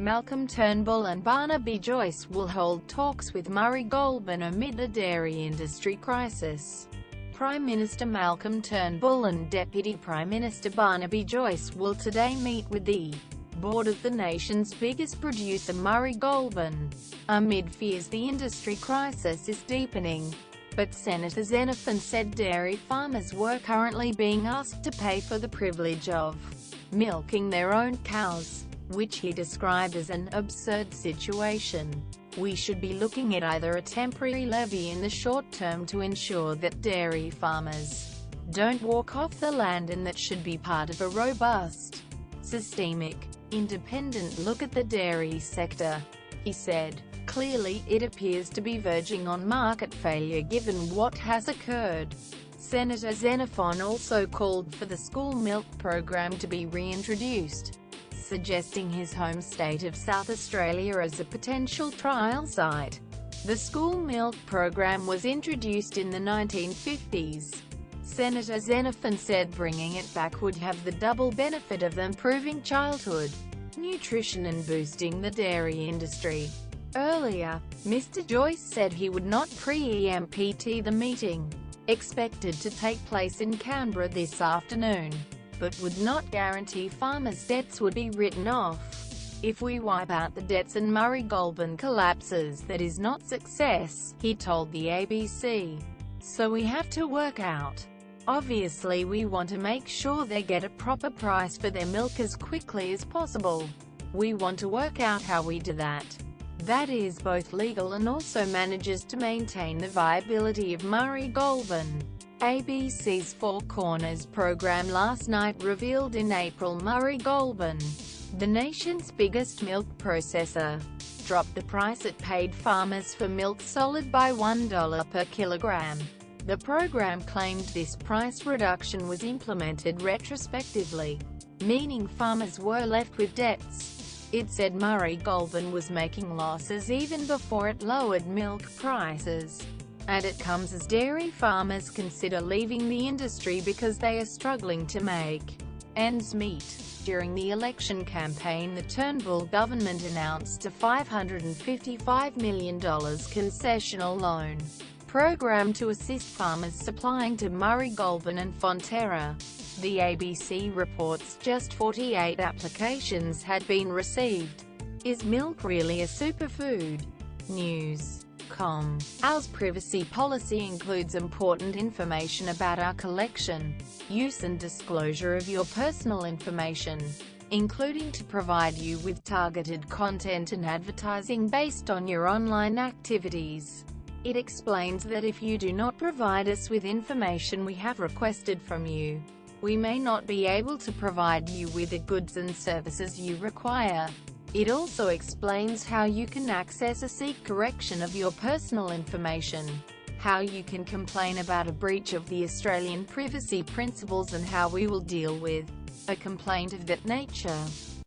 Malcolm Turnbull and Barnaby Joyce will hold talks with Murray Goulburn amid a dairy industry crisis. Prime Minister Malcolm Turnbull and Deputy Prime Minister Barnaby Joyce will today meet with the board of the nation's biggest producer Murray Goulburn, amid fears the industry crisis is deepening. But Senator Xenophon said dairy farmers were currently being asked to pay for the privilege of milking their own cows, which he described as an absurd situation. We should be looking at either a temporary levy in the short term to ensure that dairy farmers don't walk off the land, and that should be part of a robust, systemic, independent look at the dairy sector, he said. Clearly, it appears to be verging on market failure given what has occurred. Senator Xenophon also called for the school milk program to be reintroduced, suggesting his home state of South Australia as a potential trial site. The school milk program was introduced in the 1950s. Senator Xenophon said bringing it back would have the double benefit of improving childhood nutrition and boosting the dairy industry. Earlier, Mr. Joyce said he would not preempt the meeting, expected to take place in Canberra this afternoon, but would not guarantee farmers' debts would be written off. If we wipe out the debts and Murray Goulburn collapses, that is not success, he told the ABC. So we have to work out. Obviously we want to make sure they get a proper price for their milk as quickly as possible. We want to work out how we do that. That is both legal and also manages to maintain the viability of Murray Goulburn. ABC's Four Corners program last night revealed in April Murray Goulburn, the nation's biggest milk processor, dropped the price it paid farmers for milk solid by $1 per kilogram. The program claimed this price reduction was implemented retrospectively, meaning farmers were left with debts. It said Murray Goulburn was making losses even before it lowered milk prices. And it comes as dairy farmers consider leaving the industry because they are struggling to make ends meet. During the election campaign, the Turnbull government announced a $555 million concessional loan program to assist farmers supplying to Murray Goulburn and Fonterra. The ABC reports just 48 applications had been received. Is milk really a superfood? News.com. Our privacy policy includes important information about our collection, use and disclosure of your personal information, including to provide you with targeted content and advertising based on your online activities. It explains that if you do not provide us with information we have requested from you, we may not be able to provide you with the goods and services you require. It also explains how you can access or seek correction of your personal information, how you can complain about a breach of the Australian privacy principles, and how we will deal with a complaint of that nature.